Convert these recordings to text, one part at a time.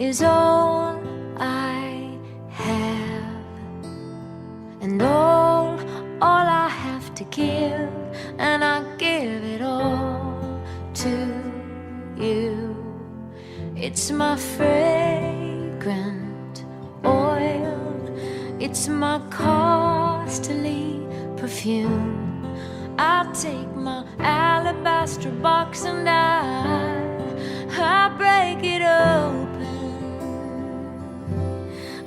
is all I have, and all I have to give, and I give it all to you. It's my fragrant oil, it's my costly perfume. I'll take my alabaster box and I'll break it open.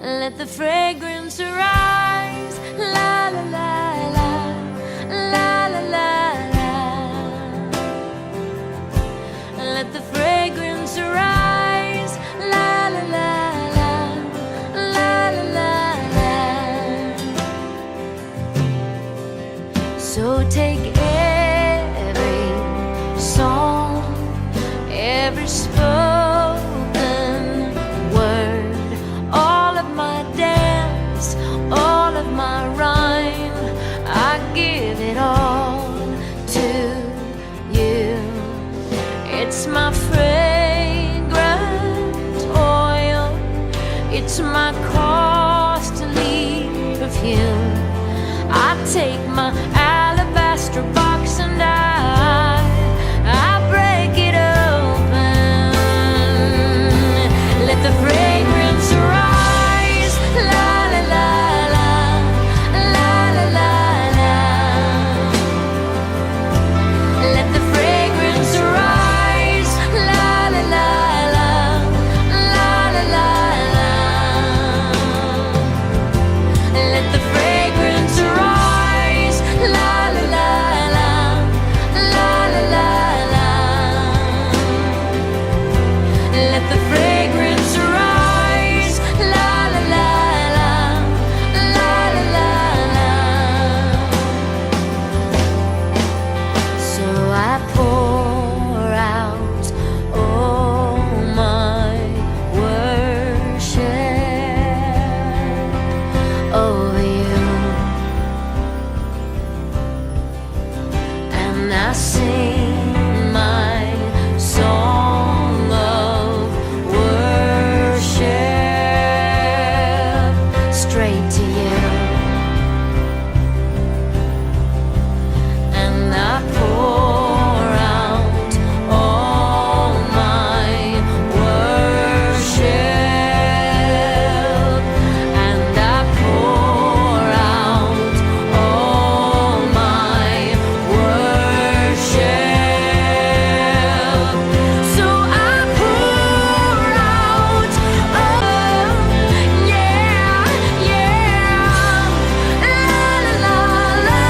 Let the fragrance rise, la la la la, la la la la. Let the fragrance rise, la la la la, la la la la. So take every song, every spoken word, all of my dance, all of my rhyme, I give it all to you. It's my fragrant oil, it's my costly perfume. I take my alabaster box and I break it open. Let the fragrance rise, la la la la, la la la la. Let the fragrance rise, la la la la, la la la la. Let the fragrance rise, la la la la, la la la la. Let the fragrance rise, la la la la, la la la la. So I pour out all my worship over you, and I sing my song of worship straight to you, and I pour out all my worship, and I pour out all my worship. So I pour out, yeah, yeah, la la la la,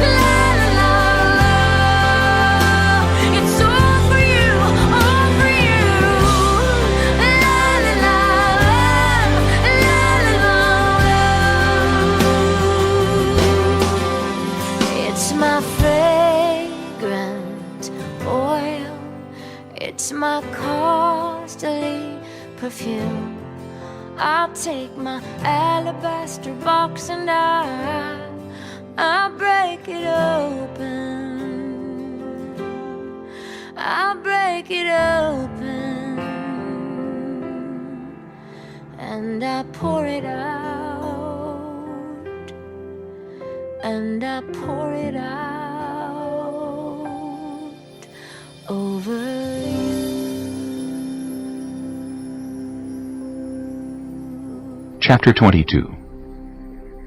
la la la la. It's all for you, all for you, la la la la, la la la. It's my fragrant oil, it's my costly perfume. I'll take my alabaster box and I'll break it open. I'll break it open, and I pour it out, and I pour it out over you. Chapter 22.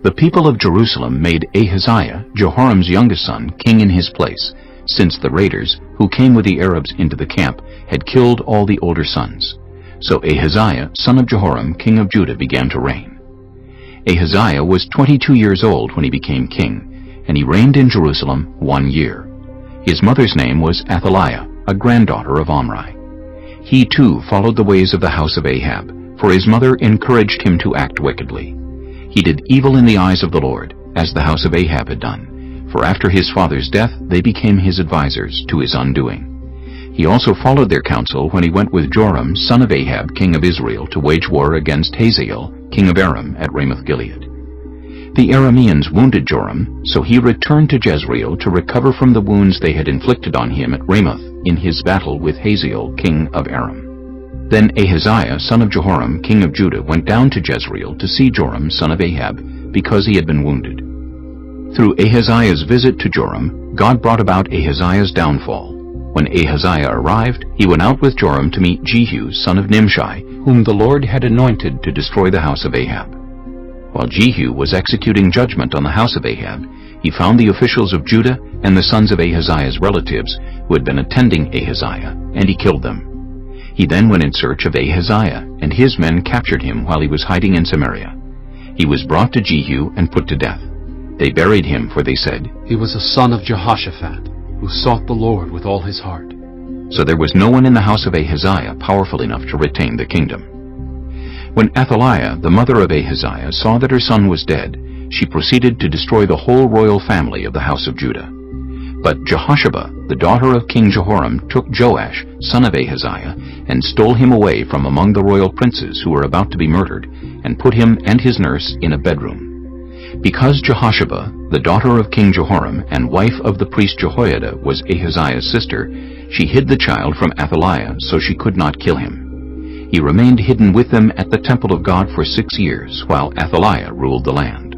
The people of Jerusalem made Ahaziah, Jehoram's youngest son, king in his place, since the raiders, who came with the Arabs into the camp, had killed all the older sons. So Ahaziah, son of Jehoram, king of Judah, began to reign. Ahaziah was 22 years old when he became king, and he reigned in Jerusalem 1 year. His mother's name was Athaliah, a granddaughter of Omri. He too followed the ways of the house of Ahab, for his mother encouraged him to act wickedly. He did evil in the eyes of the Lord, as the house of Ahab had done, for after his father's death they became his advisers, to his undoing. He also followed their counsel when he went with Joram, son of Ahab, king of Israel, to wage war against Hazael, king of Aram, at Ramoth-Gilead. The Arameans wounded Joram, so he returned to Jezreel to recover from the wounds they had inflicted on him at Ramoth in his battle with Hazael, king of Aram. Then Ahaziah son of Jehoram king of Judah went down to Jezreel to see Joram son of Ahab, because he had been wounded. Through Ahaziah's visit to Joram, God brought about Ahaziah's downfall. When Ahaziah arrived, he went out with Joram to meet Jehu son of Nimshi, whom the Lord had anointed to destroy the house of Ahab. While Jehu was executing judgment on the house of Ahab, he found the officials of Judah and the sons of Ahaziah's relatives who had been attending Ahaziah, and he killed them. He then went in search of Ahaziah, and his men captured him while he was hiding in Samaria. He was brought to Jehu and put to death. They buried him, for they said, "He was a son of Jehoshaphat, who sought the Lord with all his heart." So there was no one in the house of Ahaziah powerful enough to retain the kingdom. When Athaliah, the mother of Ahaziah, saw that her son was dead, she proceeded to destroy the whole royal family of the house of Judah. But Jehoshaphat, the daughter of King Jehoram, took Joash, son of Ahaziah, and stole him away from among the royal princes who were about to be murdered, and put him and his nurse in a bedroom. Because Jehoshaphat, the daughter of King Jehoram and wife of the priest Jehoiada, was Ahaziah's sister, she hid the child from Athaliah so she could not kill him. He remained hidden with them at the temple of God for 6 years, while Athaliah ruled the land.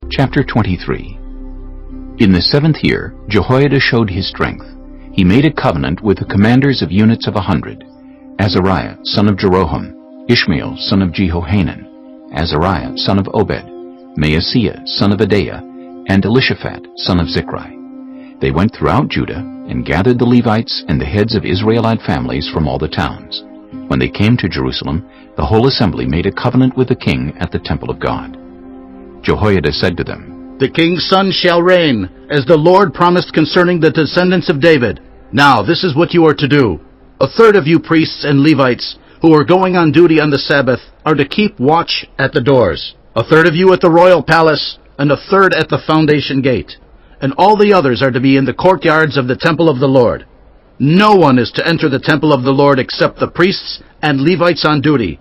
Chapter 23. In the 7th year, Jehoiada showed his strength. He made a covenant with the commanders of units of 100, Azariah, son of Jeroham, Ishmael, son of Jehohanan, Azariah, son of Obed, Maaseiah, son of Adaiah, and Elishaphat, son of Zichri. They went throughout Judah and gathered the Levites and the heads of Israelite families from all the towns. When they came to Jerusalem, the whole assembly made a covenant with the king at the temple of God. Jehoiada said to them, "The king's son shall reign, as the Lord promised concerning the descendants of David. Now this is what you are to do. A third of you priests and Levites who are going on duty on the Sabbath are to keep watch at the doors. A third of you at the royal palace, and a third at the foundation gate. And all the others are to be in the courtyards of the temple of the Lord. No one is to enter the temple of the Lord except the priests and Levites on duty.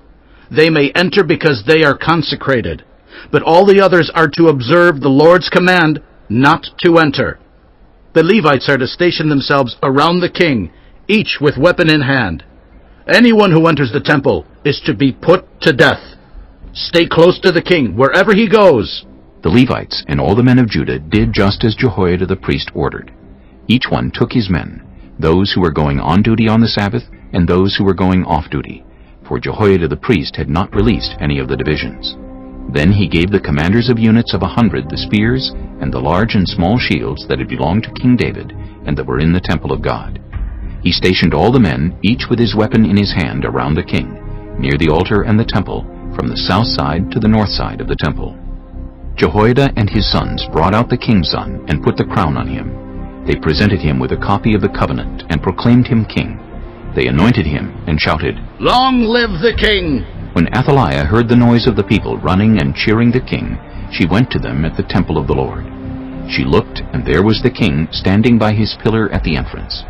They may enter because they are consecrated. But all the others are to observe the Lord's command not to enter. The Levites are to station themselves around the king, each with weapon in hand. Anyone who enters the temple is to be put to death. Stay close to the king wherever he goes." The Levites and all the men of Judah did just as Jehoiada the priest ordered. Each one took his men, those who were going on duty on the Sabbath and those who were going off duty, for Jehoiada the priest had not released any of the divisions. Then he gave the commanders of units of 100 the spears and the large and small shields that had belonged to King David and that were in the temple of God. He stationed all the men, each with his weapon in his hand, around the king, near the altar and the temple, from the south side to the north side of the temple. Jehoiada and his sons brought out the king's son and put the crown on him. They presented him with a copy of the covenant and proclaimed him king. They anointed him and shouted, "Long live the king!" When Athaliah heard the noise of the people running and cheering the king, she went to them at the temple of the Lord. She looked, and there was the king standing by his pillar at the entrance.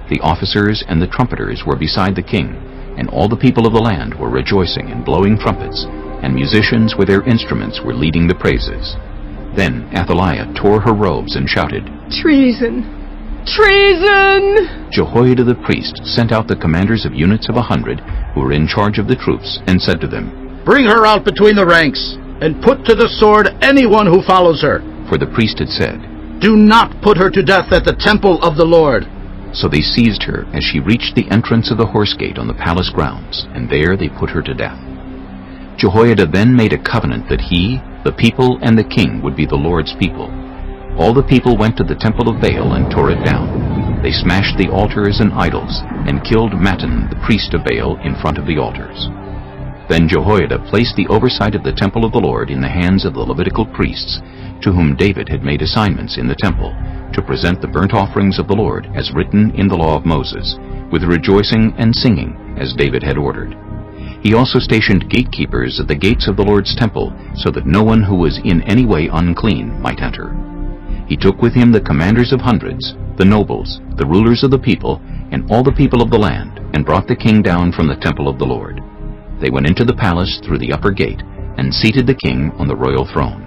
The officers and the trumpeters were beside the king, and all the people of the land were rejoicing and blowing trumpets, and musicians with their instruments were leading the praises. Then Athaliah tore her robes and shouted, "Treason! Treason!" Jehoiada the priest sent out the commanders of units of 100 who were in charge of the troops and said to them, "Bring her out between the ranks, and put to the sword anyone who follows her." For the priest had said, "Do not put her to death at the temple of the Lord." So they seized her as she reached the entrance of the horse gate on the palace grounds, and there they put her to death. Jehoiada then made a covenant that he, the people, and the king would be the Lord's people. All the people went to the temple of Baal and tore it down. They smashed the altars and idols, and killed Mattan, the priest of Baal, in front of the altars. Then Jehoiada placed the oversight of the temple of the Lord in the hands of the Levitical priests, to whom David had made assignments in the temple, to present the burnt offerings of the Lord as written in the law of Moses, with rejoicing and singing, as David had ordered. He also stationed gatekeepers at the gates of the Lord's temple, so that no one who was in any way unclean might enter. He took with him the commanders of hundreds, the nobles, the rulers of the people, and all the people of the land, and brought the king down from the temple of the Lord. They went into the palace through the upper gate, and seated the king on the royal throne.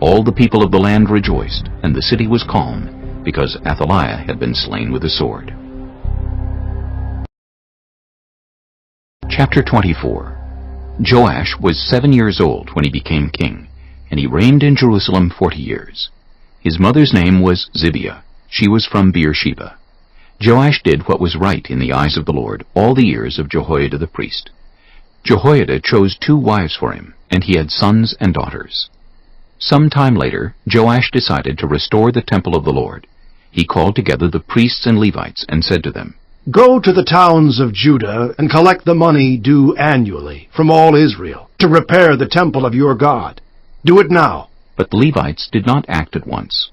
All the people of the land rejoiced, and the city was calm, because Athaliah had been slain with the sword. Chapter 24. Joash was 7 years old when he became king, and he reigned in Jerusalem 40 years. His mother's name was Zibiah. She was from Beersheba. Joash did what was right in the eyes of the Lord all the years of Jehoiada the priest. Jehoiada chose 2 wives for him, and he had sons and daughters. Some time later, Joash decided to restore the temple of the Lord. He called together the priests and Levites and said to them, "Go to the towns of Judah and collect the money due annually from all Israel to repair the temple of your God. Do it now." But the Levites did not act at once.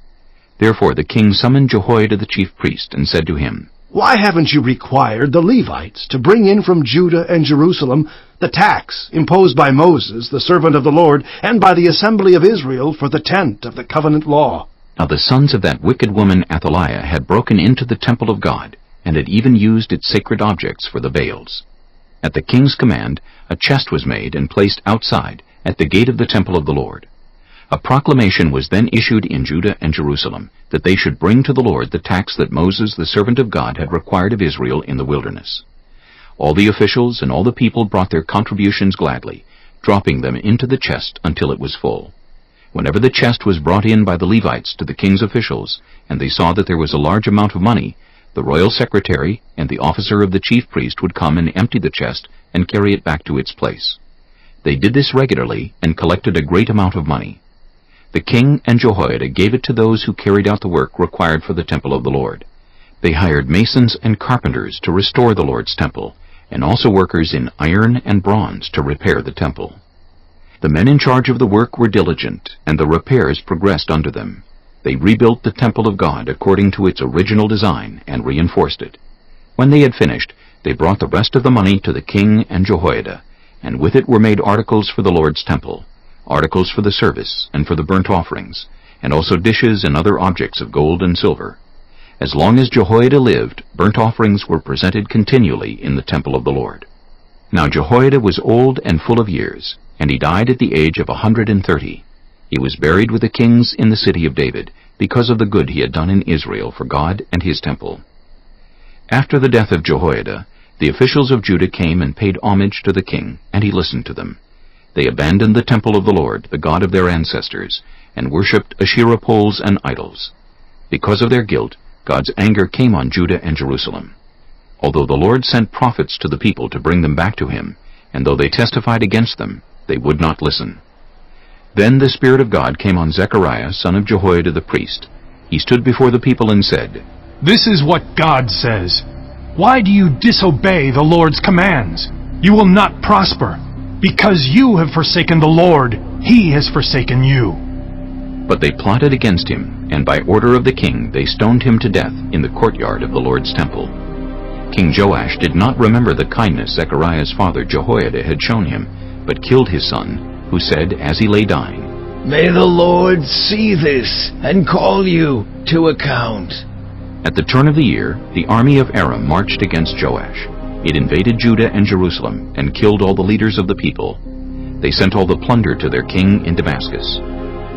Therefore the king summoned Jehoiada the chief priest and said to him, "Why haven't you required the Levites to bring in from Judah and Jerusalem the tax imposed by Moses, the servant of the Lord, and by the assembly of Israel for the tent of the covenant law?" Now the sons of that wicked woman Athaliah had broken into the temple of God, and had even used its sacred objects for the Baals. At the king's command, a chest was made and placed outside, at the gate of the temple of the Lord. A proclamation was then issued in Judah and Jerusalem, that they should bring to the Lord the tax that Moses, the servant of God, had required of Israel in the wilderness. All the officials and all the people brought their contributions gladly, dropping them into the chest until it was full. Whenever the chest was brought in by the Levites to the king's officials, and they saw that there was a large amount of money, the royal secretary and the officer of the chief priest would come and empty the chest and carry it back to its place. They did this regularly and collected a great amount of money. The king and Jehoiada gave it to those who carried out the work required for the temple of the Lord. They hired masons and carpenters to restore the Lord's temple, and also workers in iron and bronze to repair the temple. The men in charge of the work were diligent, and the repairs progressed under them. They rebuilt the temple of God according to its original design and reinforced it. When they had finished, they brought the rest of the money to the king and Jehoiada, and with it were made articles for the Lord's temple, articles for the service and for the burnt offerings, and also dishes and other objects of gold and silver. As long as Jehoiada lived, burnt offerings were presented continually in the temple of the Lord. Now Jehoiada was old and full of years, and he died at the age of 130. He was buried with the kings in the city of David, because of the good he had done in Israel for God and his temple. After the death of Jehoiada, the officials of Judah came and paid homage to the king, and he listened to them. They abandoned the temple of the Lord, the God of their ancestors, and worshipped Asherah poles and idols. Because of their guilt, God's anger came on Judah and Jerusalem. Although the Lord sent prophets to the people to bring them back to him, and though they testified against them, they would not listen. Then the Spirit of God came on Zechariah, son of Jehoiada the priest. He stood before the people and said, "This is what God says. Why do you disobey the Lord's commands? You will not prosper. Because you have forsaken the Lord, he has forsaken you." But they plotted against him, and by order of the king they stoned him to death in the courtyard of the Lord's temple. King Joash did not remember the kindness Zechariah's father Jehoiada had shown him, but killed his son, who said as he lay dying, "May the Lord see this and call you to account." At the turn of the year, the army of Aram marched against Joash. It invaded Judah and Jerusalem and killed all the leaders of the people. They sent all the plunder to their king in Damascus.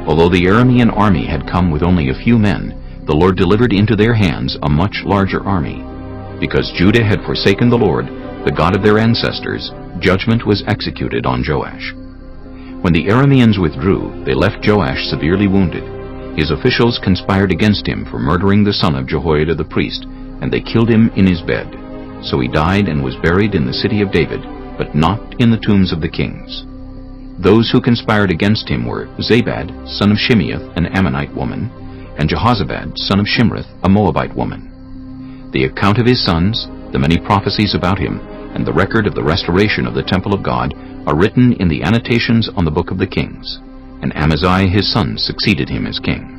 Although the Aramean army had come with only a few men, the Lord delivered into their hands a much larger army. Because Judah had forsaken the Lord, the God of their ancestors, judgment was executed on Joash. When the Arameans withdrew, they left Joash severely wounded. His officials conspired against him for murdering the son of Jehoiada the priest, and they killed him in his bed. So he died and was buried in the city of David, but not in the tombs of the kings. Those who conspired against him were Zabad, son of Shimeath, an Ammonite woman, and Jehozabad, son of Shimrith, a Moabite woman. The account of his sons, the many prophecies about him, and the record of the restoration of the temple of God are written in the annotations on the book of the kings, and Amaziah his son succeeded him as king.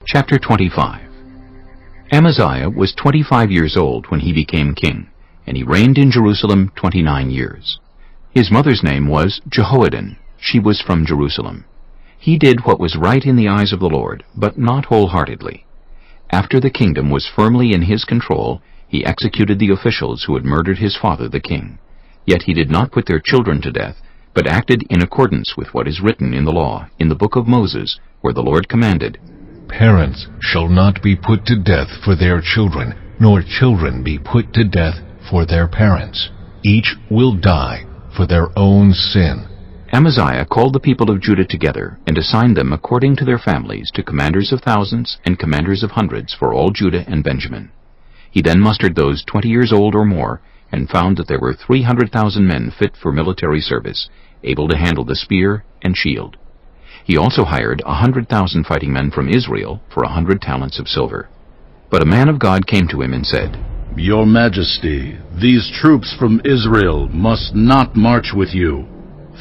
Chapter 25. Amaziah was 25 years old when he became king, and he reigned in Jerusalem 29 years. His mother's name was Jehoaddan. She was from Jerusalem. He did what was right in the eyes of the Lord, but not wholeheartedly. After the kingdom was firmly in his control, he executed the officials who had murdered his father the king. Yet he did not put their children to death, but acted in accordance with what is written in the law, in the book of Moses, where the Lord commanded, Parents shall not be put to death for their children, nor children be put to death for their parents. Each will die for their own sin. Amaziah called the people of Judah together and assigned them according to their families to commanders of thousands and commanders of hundreds for all Judah and Benjamin. He then mustered those 20 years old or more and found that there were 300,000 men fit for military service, able to handle the spear and shield. He also hired 100,000 fighting men from Israel for 100 talents of silver. But a man of God came to him and said, Your Majesty, these troops from Israel must not march with you.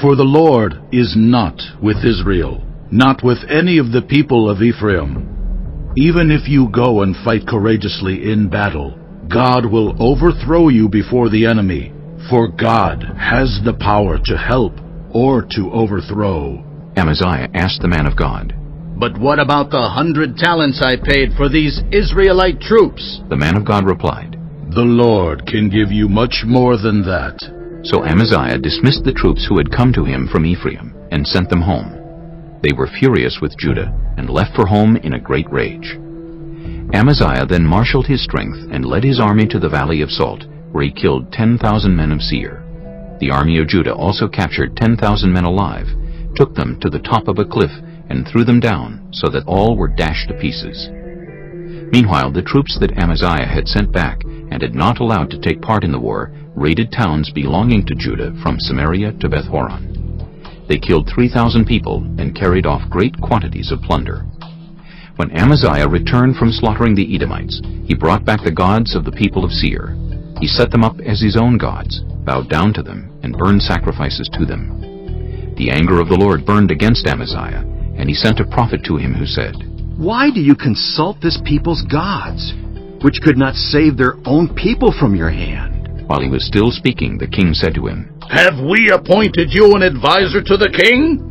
For the Lord is not with Israel, not with any of the people of Ephraim. Even if you go and fight courageously in battle, God will overthrow you before the enemy, for God has the power to help or to overthrow. Amaziah asked the man of God, But what about the 100 talents I paid for these Israelite troops? The man of God replied, The Lord can give you much more than that. So Amaziah dismissed the troops who had come to him from Ephraim and sent them home. They were furious with Judah and left for home in a great rage. Amaziah then marshaled his strength and led his army to the valley of Salt, where he killed 10,000 men of Seir. The army of Judah also captured 10,000 men alive, took them to the top of a cliff, and threw them down so that all were dashed to pieces. Meanwhile, the troops that Amaziah had sent back and had not allowed to take part in the war raided towns belonging to Judah from Samaria to Beth-horon. They killed 3,000 people and carried off great quantities of plunder. When Amaziah returned from slaughtering the Edomites, he brought back the gods of the people of Seir. He set them up as his own gods, bowed down to them, and burned sacrifices to them. The anger of the Lord burned against Amaziah, and he sent a prophet to him who said, Why do you consult this people's gods, which could not save their own people from your hand? While he was still speaking, the king said to him, Have we appointed you an advisor to the king?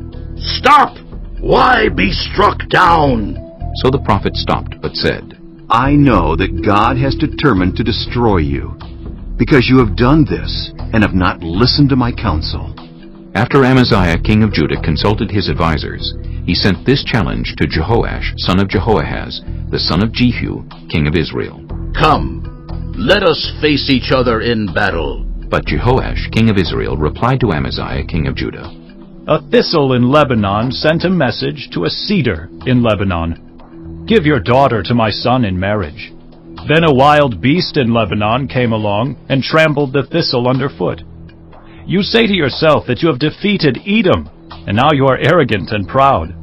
Stop! Why be struck down? So the prophet stopped, but said, I know that God has determined to destroy you, because you have done this and have not listened to my counsel. After Amaziah, king of Judah, consulted his advisers, he sent this challenge to Jehoash, son of Jehoahaz, the son of Jehu, king of Israel. Come, let us face each other in battle. But Jehoash, king of Israel, replied to Amaziah, king of Judah, A thistle in Lebanon sent a message to a cedar in Lebanon. Give your daughter to my son in marriage. Then a wild beast in Lebanon came along and trampled the thistle underfoot. You say to yourself that you have defeated Edom, and now you are arrogant and proud.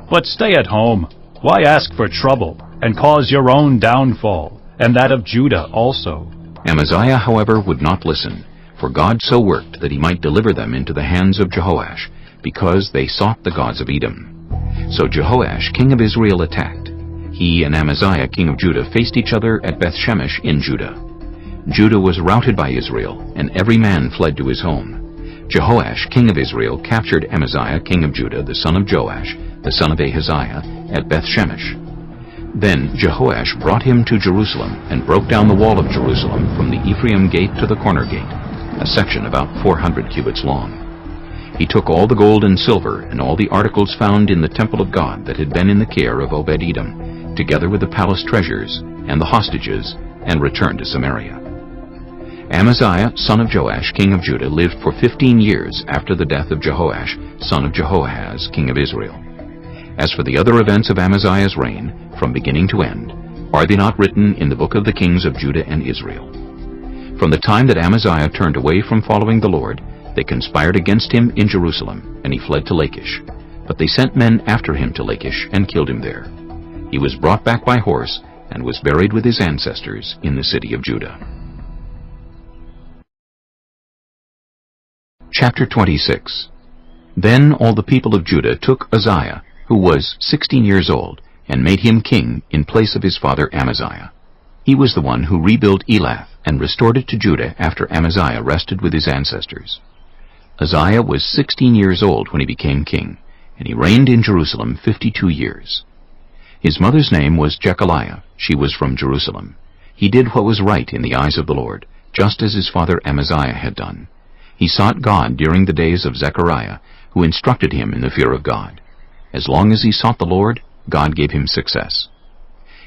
But stay at home. Why ask for trouble, and cause your own downfall, and that of Judah also? Amaziah, however, would not listen, for God so worked that he might deliver them into the hands of Jehoash, because they sought the gods of Edom. So Jehoash, king of Israel, attacked. He and Amaziah, king of Judah, faced each other at Beth-shemesh in Judah. Judah was routed by Israel, and every man fled to his home. Jehoash, king of Israel, captured Amaziah, king of Judah, the son of Joash, the son of Ahaziah, at Beth-shemesh. Then Jehoash brought him to Jerusalem and broke down the wall of Jerusalem from the Ephraim gate to the corner gate, a section about 400 cubits long. He took all the gold and silver and all the articles found in the temple of God that had been in the care of Obed-Edom, together with the palace treasures and the hostages, and returned to Samaria. Amaziah, son of Joash, king of Judah, lived for 15 years after the death of Jehoash, son of Jehoahaz, king of Israel. As for the other events of Amaziah's reign, from beginning to end, are they not written in the book of the kings of Judah and Israel? From the time that Amaziah turned away from following the Lord, they conspired against him in Jerusalem, and he fled to Lachish. But they sent men after him to Lachish and killed him there. He was brought back by horse and was buried with his ancestors in the city of Judah. Chapter 26. Then all the people of Judah took Uzziah, who was 16 years old, and made him king in place of his father Amaziah. He was the one who rebuilt Elath and restored it to Judah after Amaziah rested with his ancestors. Uzziah was 16 years old when he became king, and he reigned in Jerusalem 52 years. His mother's name was Jechaliah. She was from Jerusalem. He did what was right in the eyes of the Lord, just as his father Amaziah had done. He sought God during the days of Zechariah, who instructed him in the fear of God. As long as he sought the Lord, God gave him success.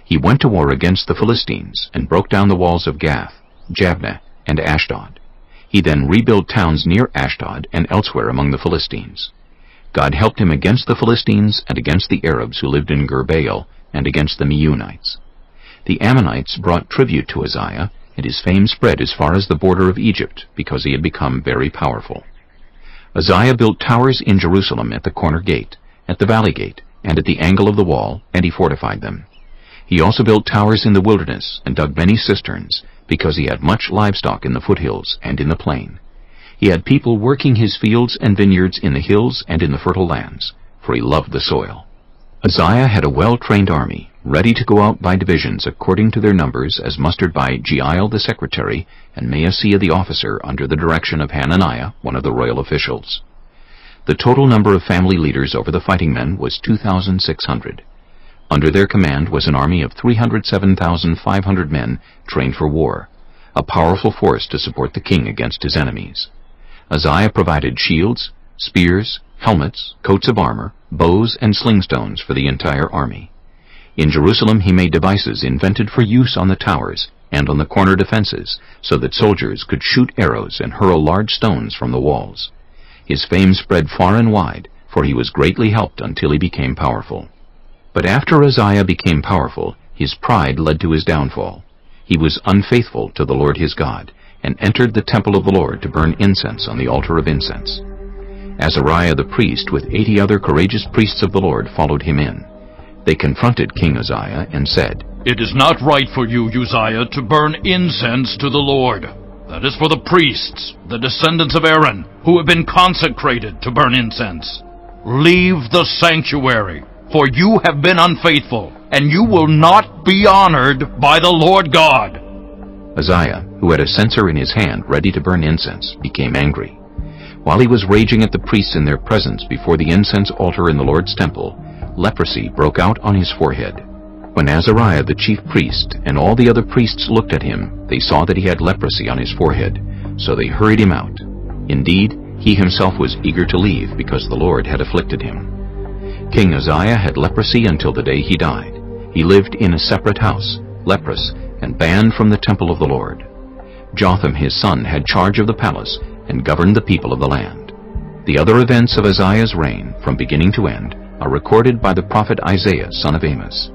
He went to war against the Philistines and broke down the walls of Gath, Jabneh, and Ashdod. He then rebuilt towns near Ashdod and elsewhere among the Philistines. God helped him against the Philistines and against the Arabs who lived in Gurbaal and against the Meunites. The Ammonites brought tribute to Uzziah, and his fame spread as far as the border of Egypt because he had become very powerful. Uzziah built towers in Jerusalem at the corner gate, at the valley gate, and at the angle of the wall, and he fortified them. He also built towers in the wilderness and dug many cisterns, because he had much livestock in the foothills and in the plain. He had people working his fields and vineyards in the hills and in the fertile lands, for he loved the soil. Uzziah had a well-trained army, ready to go out by divisions according to their numbers, as mustered by Jeiel the secretary and Maaseiah the officer under the direction of Hananiah, one of the royal officials. The total number of family leaders over the fighting men was 2,600. Under their command was an army of 307,500 men trained for war, a powerful force to support the king against his enemies. Uzziah provided shields, spears, helmets, coats of armor, bows, and slingstones for the entire army. In Jerusalem he made devices invented for use on the towers and on the corner defenses, so that soldiers could shoot arrows and hurl large stones from the walls. His fame spread far and wide, for he was greatly helped until he became powerful. But after Uzziah became powerful, his pride led to his downfall. He was unfaithful to the Lord his God, and entered the temple of the Lord to burn incense on the altar of incense. Azariah the priest with 80 other courageous priests of the Lord followed him in. They confronted King Uzziah and said, "It is not right for you, Uzziah, to burn incense to the Lord. That is for the priests, the descendants of Aaron, who have been consecrated to burn incense. Leave the sanctuary, for you have been unfaithful, and you will not be honored by the Lord God." Uzziah, who had a censer in his hand ready to burn incense, became angry. While he was raging at the priests in their presence before the incense altar in the Lord's temple, leprosy broke out on his forehead. When Azariah the chief priest and all the other priests looked at him, they saw that he had leprosy on his forehead, so they hurried him out. Indeed, he himself was eager to leave because the Lord had afflicted him. King Uzziah had leprosy until the day he died. He lived in a separate house, leprous, and banned from the temple of the Lord. Jotham his son had charge of the palace and governed the people of the land. The other events of Uzziah's reign, from beginning to end, are recorded by the prophet Isaiah, son of Amos.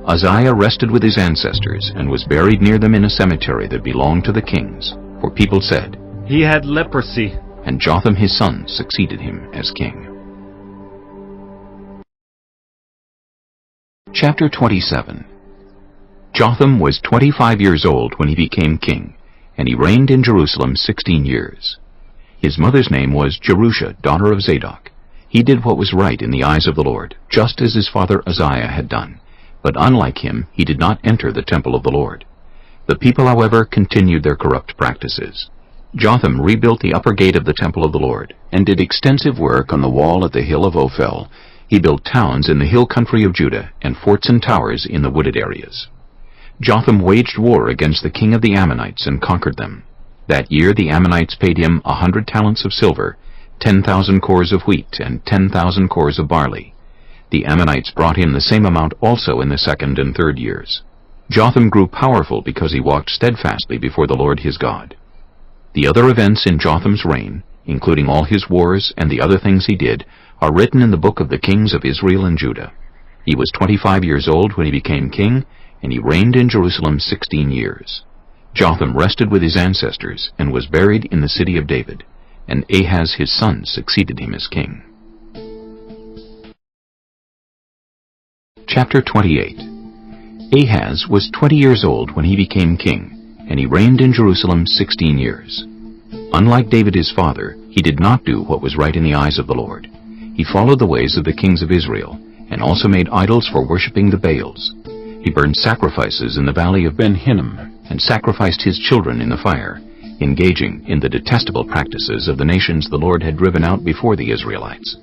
Uzziah rested with his ancestors and was buried near them in a cemetery that belonged to the kings, for people said, "He had leprosy." And Jotham his son succeeded him as king. Chapter 27. Jotham was 25 years old when he became king, and he reigned in Jerusalem 16 years. His mother's name was Jerusha, daughter of Zadok. He did what was right in the eyes of the Lord, just as his father Uzziah had done. But unlike him, he did not enter the temple of the Lord. The people, however, continued their corrupt practices. Jotham rebuilt the upper gate of the temple of the Lord, and did extensive work on the wall at the hill of Ophel. He built towns in the hill country of Judah, and forts and towers in the wooded areas. Jotham waged war against the king of the Ammonites and conquered them. That year the Ammonites paid him 100 talents of silver, 10,000 cores of wheat, and 10,000 cores of barley. The Ammonites brought him the same amount also in the second and third years. Jotham grew powerful because he walked steadfastly before the Lord his God. The other events in Jotham's reign, including all his wars and the other things he did, are written in the book of the kings of Israel and Judah. He was 25 years old when he became king, and he reigned in Jerusalem 16 years. Jotham rested with his ancestors and was buried in the city of David, and Ahaz his son succeeded him as king. Chapter 28. Ahaz was 20 years old when he became king, and he reigned in Jerusalem 16 years. Unlike David his father, he did not do what was right in the eyes of the Lord. He followed the ways of the kings of Israel, and also made idols for worshipping the Baals. He burned sacrifices in the valley of Ben-Hinnom, and sacrificed his children in the fire, engaging in the detestable practices of the nations the Lord had driven out before the Israelites.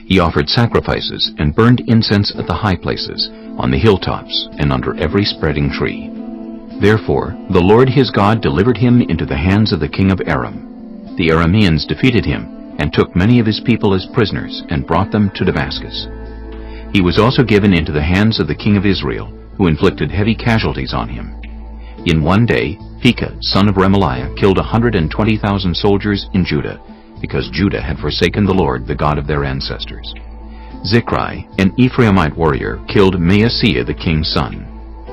He offered sacrifices and burned incense at the high places, on the hilltops, and under every spreading tree. Therefore the Lord his God delivered him into the hands of the king of Aram. The Arameans defeated him, and took many of his people as prisoners, and brought them to Damascus. He was also given into the hands of the king of Israel, who inflicted heavy casualties on him. In one day, Pekah, son of Remaliah, killed 120,000 soldiers in Judah, because Judah had forsaken the Lord, the God of their ancestors. Zichri, an Ephraimite warrior, killed Maaseiah the king's son,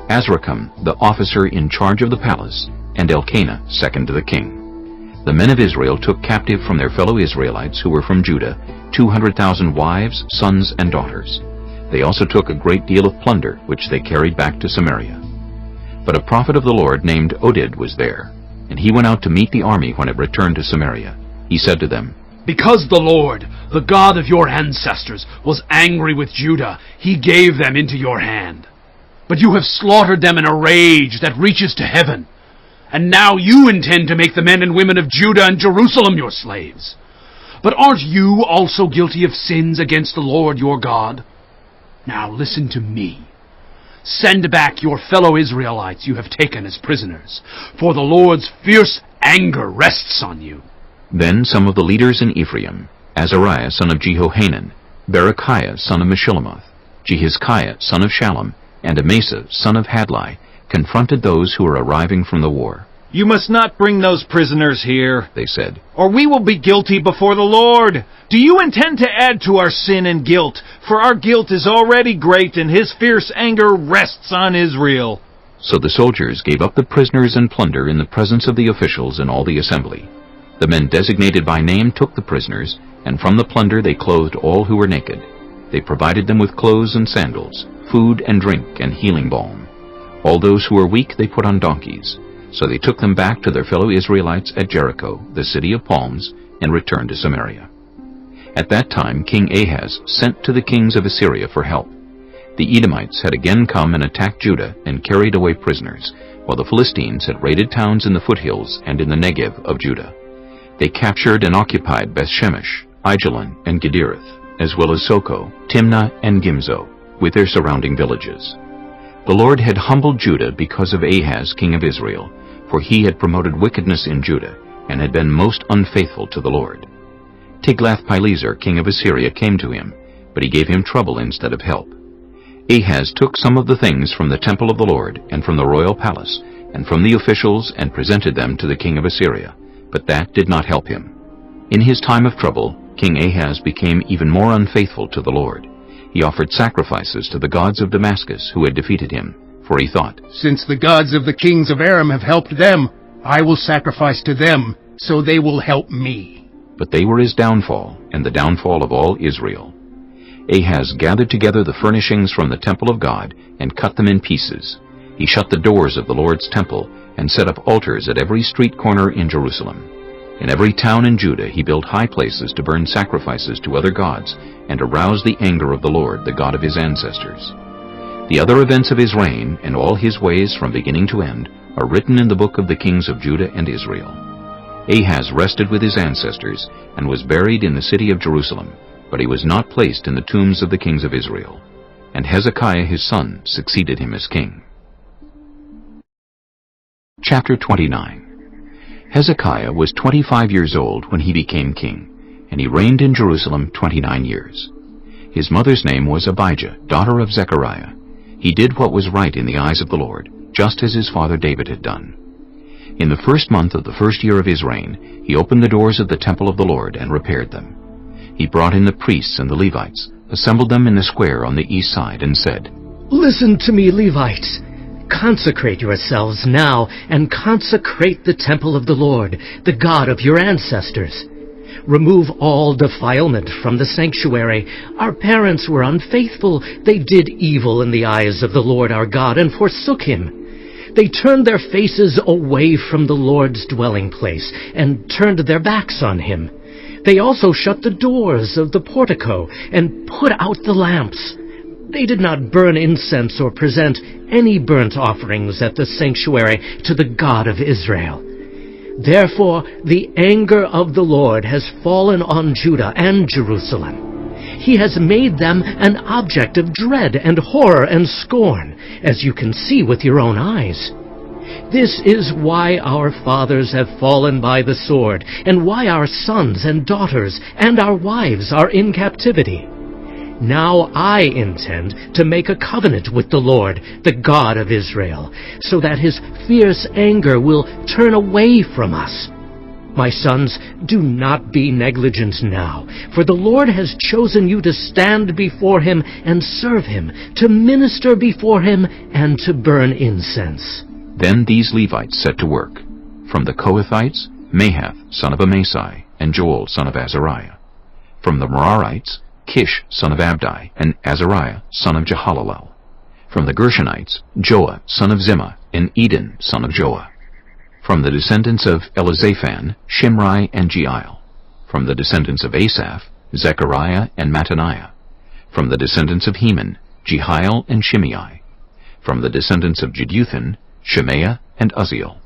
Azrikam, the officer in charge of the palace, and Elkanah, second to the king. The men of Israel took captive from their fellow Israelites who were from Judah 200,000 wives, sons, and daughters. They also took a great deal of plunder, which they carried back to Samaria. But a prophet of the Lord named Oded was there, and he went out to meet the army when it returned to Samaria. He said to them, Because the Lord, the God of your ancestors, was angry with Judah, he gave them into your hand. But you have slaughtered them in a rage that reaches to heaven. And now you intend to make the men and women of Judah and Jerusalem your slaves. But aren't you also guilty of sins against the Lord your God? Now listen to me. Send back your fellow Israelites you have taken as prisoners, for the Lord's fierce anger rests on you. Then some of the leaders in Ephraim, Azariah son of Jehohanan, Berechiah son of Meshillemoth, Jehizkiah son of Shallum, and Amasa son of Hadlai, confronted those who were arriving from the war. You must not bring those prisoners here, they said, or we will be guilty before the Lord. Do you intend to add to our sin and guilt? For our guilt is already great, and his fierce anger rests on Israel. So the soldiers gave up the prisoners and plunder in the presence of the officials and all the assembly. The men designated by name took the prisoners, and from the plunder they clothed all who were naked. They provided them with clothes and sandals, food and drink and healing balm. All those who were weak they put on donkeys. So they took them back to their fellow Israelites at Jericho, the city of palms, and returned to Samaria. At that time King Ahaz sent to the kings of Assyria for help. The Edomites had again come and attacked Judah and carried away prisoners, while the Philistines had raided towns in the foothills and in the Negev of Judah. They captured and occupied Bethshemesh, Aijalon, and Gederoth, as well as Soko, Timnah, and Gimzo, with their surrounding villages. The Lord had humbled Judah because of Ahaz, king of Israel, for he had promoted wickedness in Judah, and had been most unfaithful to the Lord. Tiglath-Pileser, king of Assyria, came to him, but he gave him trouble instead of help. Ahaz took some of the things from the temple of the Lord, and from the royal palace, and from the officials, and presented them to the king of Assyria, but that did not help him. In his time of trouble, King Ahaz became even more unfaithful to the Lord. He offered sacrifices to the gods of Damascus who had defeated him, for he thought, Since the gods of the kings of Aram have helped them, I will sacrifice to them, so they will help me. But they were his downfall, and the downfall of all Israel. Ahaz gathered together the furnishings from the temple of God, and cut them in pieces. He shut the doors of the Lord's temple, and set up altars at every street corner in Jerusalem. In every town in Judah he built high places to burn sacrifices to other gods, and arouse the anger of the Lord, the God of his ancestors. The other events of his reign, and all his ways from beginning to end, are written in the book of the kings of Judah and Israel. Ahaz rested with his ancestors, and was buried in the city of Jerusalem, but he was not placed in the tombs of the kings of Israel. And Hezekiah his son succeeded him as king. Chapter 29. Hezekiah was 25 years old when he became king, and he reigned in Jerusalem 29 years. His mother's name was Abijah, daughter of Zechariah. He did what was right in the eyes of the Lord, just as his father David had done. In the first month of the first year of his reign, he opened the doors of the temple of the Lord and repaired them. He brought in the priests and the Levites, assembled them in the square on the east side, and said, Listen to me, Levites. Consecrate yourselves now, and consecrate the temple of the Lord, the God of your ancestors. Remove all defilement from the sanctuary. Our parents were unfaithful. They did evil in the eyes of the Lord our God and forsook him. They turned their faces away from the Lord's dwelling place and turned their backs on him. They also shut the doors of the portico and put out the lamps. They did not burn incense or present any burnt offerings at the sanctuary to the God of Israel. Therefore, the anger of the Lord has fallen on Judah and Jerusalem. He has made them an object of dread and horror and scorn, as you can see with your own eyes. This is why our fathers have fallen by the sword, and why our sons and daughters and our wives are in captivity. Now I intend to make a covenant with the Lord, the God of Israel, so that his fierce anger will turn away from us. My sons, do not be negligent now, for the Lord has chosen you to stand before him and serve him, to minister before him and to burn incense." Then these Levites set to work. From the Kohathites, Mahath, son of Amasai, and Joel, son of Azariah. From the Merarites, Kish, son of Abdi, and Azariah, son of Jehalalel. From the Gershonites, Joah, son of Zimmah, and Eden, son of Joah. From the descendants of Elizaphan, Shimri and Jeiel. From the descendants of Asaph, Zechariah and Mattaniah. From the descendants of Heman, Jehiel and Shimei. From the descendants of Jeduthun, Shemaiah and Uzziel.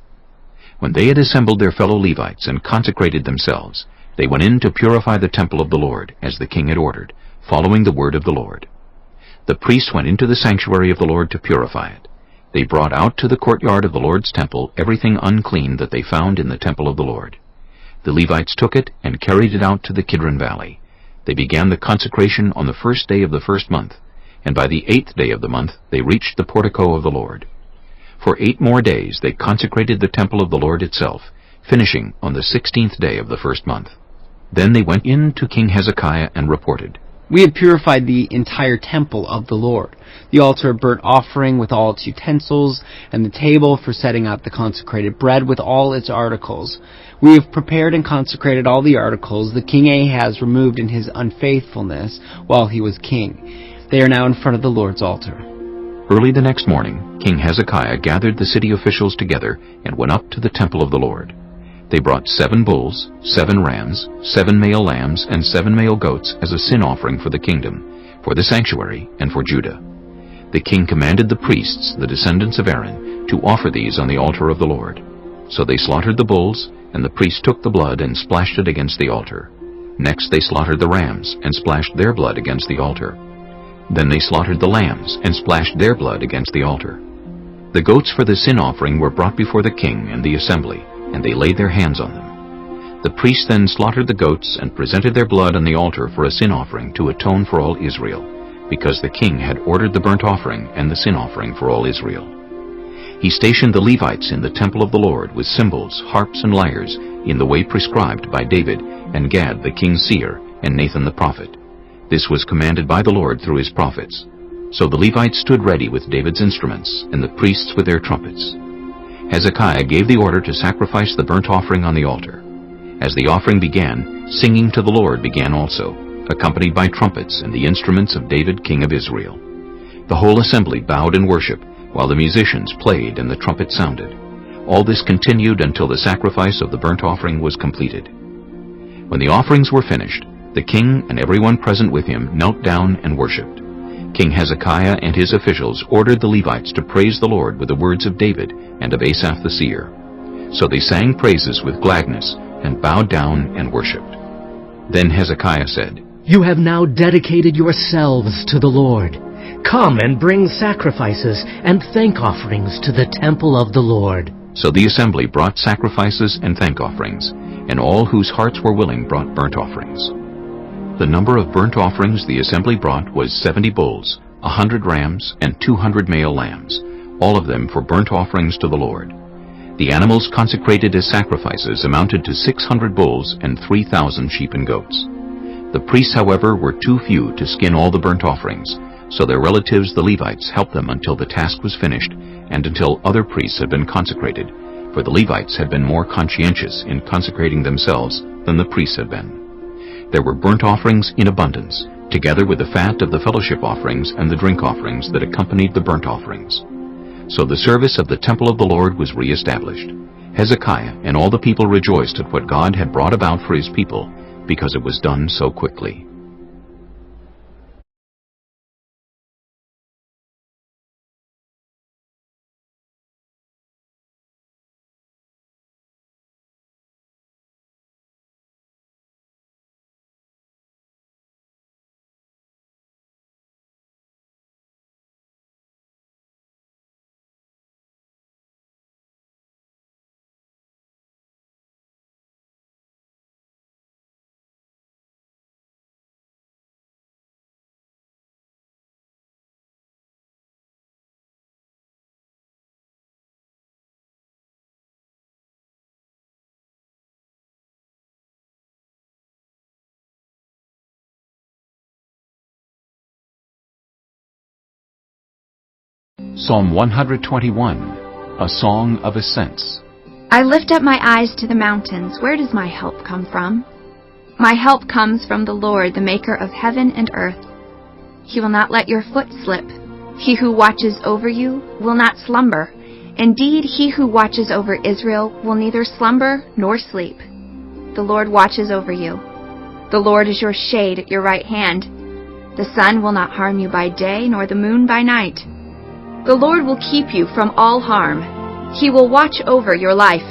When they had assembled their fellow Levites and consecrated themselves, they went in to purify the temple of the Lord, as the king had ordered, following the word of the Lord. The priests went into the sanctuary of the Lord to purify it. They brought out to the courtyard of the Lord's temple everything unclean that they found in the temple of the Lord. The Levites took it and carried it out to the Kidron Valley. They began the consecration on the first day of the first month, and by the 8th day of the month they reached the portico of the Lord. For 8 more days they consecrated the temple of the Lord itself, finishing on the 16th day of the first month. Then they went in to King Hezekiah and reported, "We have purified the entire temple of the Lord, the altar of burnt offering with all its utensils, and the table for setting out the consecrated bread with all its articles. We have prepared and consecrated all the articles the king Ahaz removed in his unfaithfulness while he was king. They are now in front of the Lord's altar." Early the next morning, King Hezekiah gathered the city officials together and went up to the temple of the Lord. They brought 7 bulls, 7 rams, 7 male lambs, and 7 male goats as a sin offering for the kingdom, for the sanctuary, and for Judah. The king commanded the priests, the descendants of Aaron, to offer these on the altar of the Lord. So they slaughtered the bulls, and the priests took the blood and splashed it against the altar. Next they slaughtered the rams, and splashed their blood against the altar. Then they slaughtered the lambs, and splashed their blood against the altar. The goats for the sin offering were brought before the king and the assembly, and they laid their hands on them. The priests then slaughtered the goats and presented their blood on the altar for a sin offering to atone for all Israel, because the king had ordered the burnt offering and the sin offering for all Israel. He stationed the Levites in the temple of the Lord with cymbals, harps, and lyres in the way prescribed by David and Gad the king's seer and Nathan the prophet. This was commanded by the Lord through his prophets. So the Levites stood ready with David's instruments, and the priests with their trumpets. Hezekiah gave the order to sacrifice the burnt offering on the altar. As the offering began, singing to the Lord began also, accompanied by trumpets and the instruments of David king of Israel. The whole assembly bowed in worship, while the musicians played and the trumpet sounded. All this continued until the sacrifice of the burnt offering was completed. When the offerings were finished, the king and everyone present with him knelt down and worshipped. King Hezekiah and his officials ordered the Levites to praise the Lord with the words of David and of Asaph the seer. So they sang praises with gladness and bowed down and worshipped. Then Hezekiah said, "You have now dedicated yourselves to the Lord. Come and bring sacrifices and thank offerings to the temple of the Lord." So the assembly brought sacrifices and thank offerings, and all whose hearts were willing brought burnt offerings. The number of burnt offerings the assembly brought was 70 bulls, 100 rams, and 200 male lambs, all of them for burnt offerings to the Lord. The animals consecrated as sacrifices amounted to 600 bulls and 3,000 sheep and goats. The priests, however, were too few to skin all the burnt offerings, so their relatives the Levites helped them until the task was finished and until other priests had been consecrated, for the Levites had been more conscientious in consecrating themselves than the priests had been. There were burnt offerings in abundance, together with the fat of the fellowship offerings and the drink offerings that accompanied the burnt offerings. So the service of the temple of the Lord was re-established. Hezekiah and all the people rejoiced at what God had brought about for his people, because it was done so quickly. Psalm 121, a song of ascents. I lift up my eyes to the mountains. Where does my help come from? My help comes from the Lord, the maker of heaven and earth. He will not let your foot slip. He who watches over you will not slumber. Indeed, he who watches over Israel will neither slumber nor sleep. The Lord watches over you. The Lord is your shade at your right hand. The sun will not harm you by day, nor the moon by night. The Lord will keep you from all harm. He will watch over your life.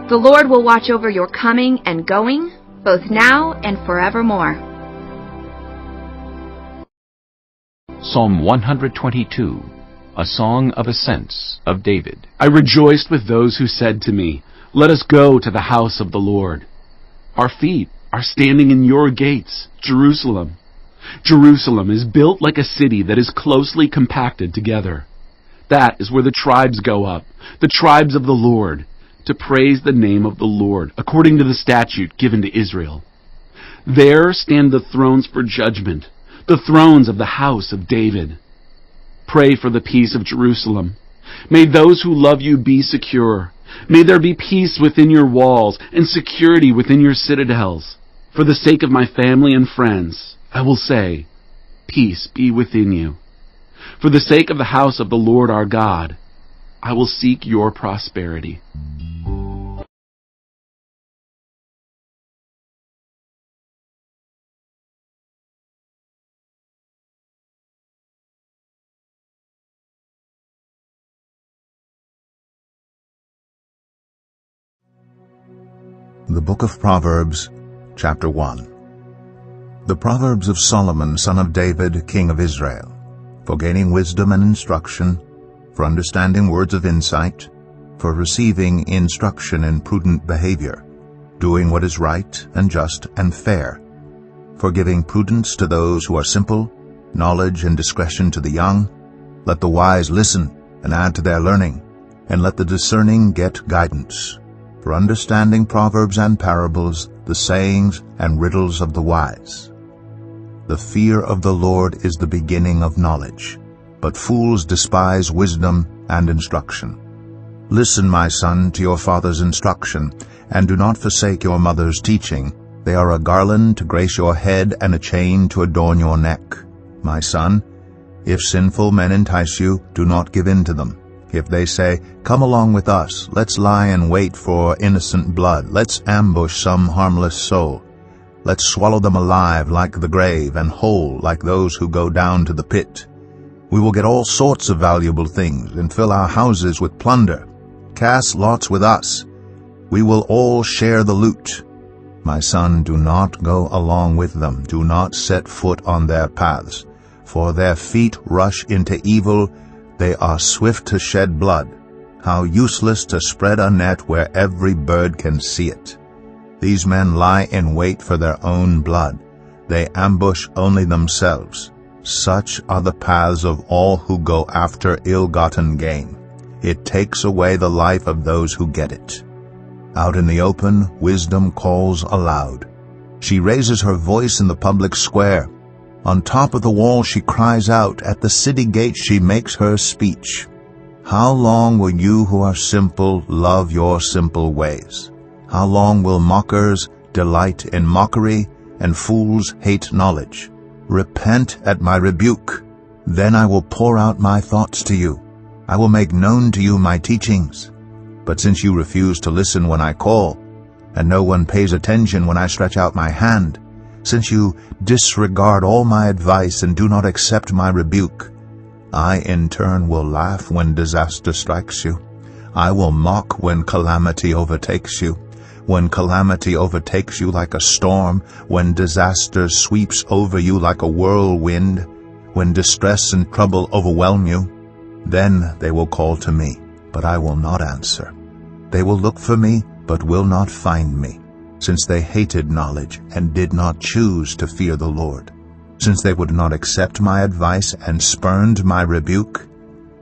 The Lord will watch over your coming and going, both now and forevermore. Psalm 122, a song of ascents of David. I rejoiced with those who said to me, "Let us go to the house of the Lord." Our feet are standing in your gates, Jerusalem. Jerusalem is built like a city that is closely compacted together. That is where the tribes go up, the tribes of the Lord, to praise the name of the Lord, according to the statute given to Israel. There stand the thrones for judgment, the thrones of the house of David. Pray for the peace of Jerusalem. May those who love you be secure. May there be peace within your walls and security within your citadels. For the sake of my family and friends, I will say, peace be within you. For the sake of the house of the Lord our God, I will seek your prosperity. The Book of Proverbs, Chapter 1. The Proverbs of Solomon, son of David, king of Israel, for gaining wisdom and instruction, for understanding words of insight, for receiving instruction in prudent behavior, doing what is right and just and fair, for giving prudence to those who are simple, knowledge and discretion to the young. Let the wise listen and add to their learning, and let the discerning get guidance. For understanding proverbs and parables, the sayings and riddles of the wise. The fear of the Lord is the beginning of knowledge, but fools despise wisdom and instruction. Listen, my son, to your father's instruction, and do not forsake your mother's teaching. They are a garland to grace your head and a chain to adorn your neck. My son, if sinful men entice you, do not give in to them. If they say, "Come along with us, let's lie in wait for innocent blood, let's ambush some harmless soul, let's swallow them alive like the grave and whole like those who go down to the pit. We will get all sorts of valuable things and fill our houses with plunder. Cast lots with us. We will all share the loot." My son, do not go along with them. Do not set foot on their paths, for their feet rush into evil. They are swift to shed blood. How useless to spread a net where every bird can see it. These men lie in wait for their own blood. They ambush only themselves. Such are the paths of all who go after ill-gotten gain. It takes away the life of those who get it. Out in the open, wisdom calls aloud. She raises her voice in the public square. On top of the wall she cries out. At the city gate she makes her speech. How long will you who are simple love your simple ways? How long will mockers delight in mockery and fools hate knowledge? Repent at my rebuke. Then I will pour out my thoughts to you. I will make known to you my teachings. But since you refuse to listen when I call, and no one pays attention when I stretch out my hand, since you disregard all my advice and do not accept my rebuke, I in turn will laugh when disaster strikes you. I will mock when calamity overtakes you. When calamity overtakes you like a storm, when disaster sweeps over you like a whirlwind, when distress and trouble overwhelm you, then they will call to me, but I will not answer. They will look for me, but will not find me. Since they hated knowledge and did not choose to fear the Lord, since they would not accept my advice and spurned my rebuke,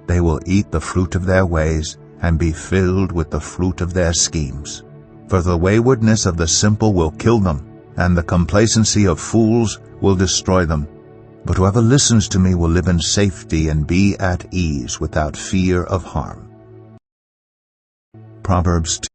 they will eat the fruit of their ways and be filled with the fruit of their schemes. For the waywardness of the simple will kill them, and the complacency of fools will destroy them. But whoever listens to me will live in safety and be at ease without fear of harm. Proverbs 2.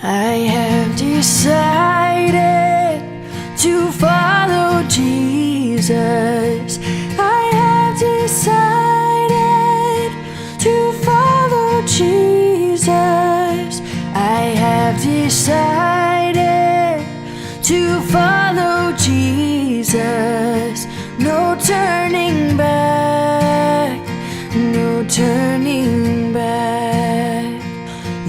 I have decided to follow Jesus. I have decided to follow Jesus. I have decided to follow Jesus. No turning back, no turning back.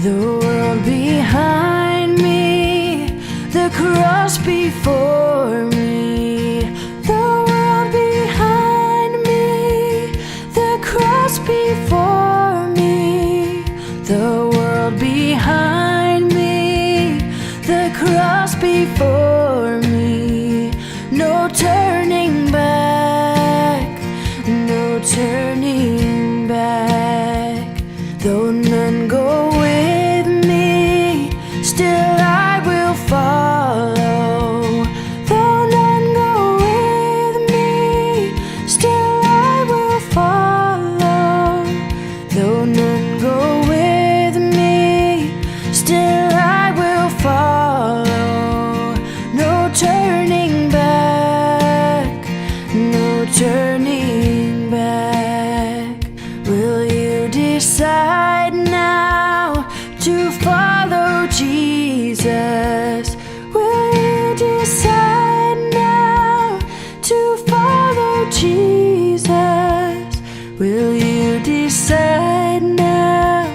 The world behind me, the cross before me. The world behind me, the cross before me. The world behind me, the cross before me. No turning back, no turning back. Though none go with me, still I will follow. Though none go with me, still I will follow. Though none go with me, still I will follow. No turning back, no turning back. Will you decide now to follow Jesus? Will you decide now to follow Jesus? Will you decide now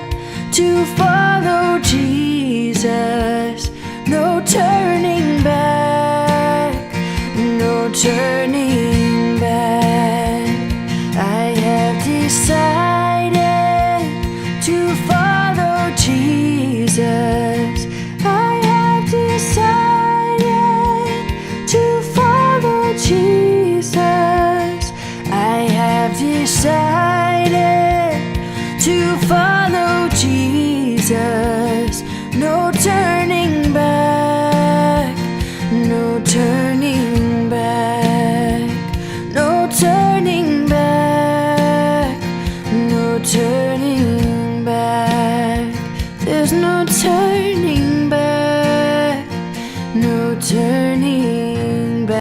to follow Jesus? No turning back, no turning back. I have decided to follow Jesus. I have decided to follow Jesus. I have decided to follow Jesus. No turning back, no turning back, no turning back, no turning back. There's no turning back, no turning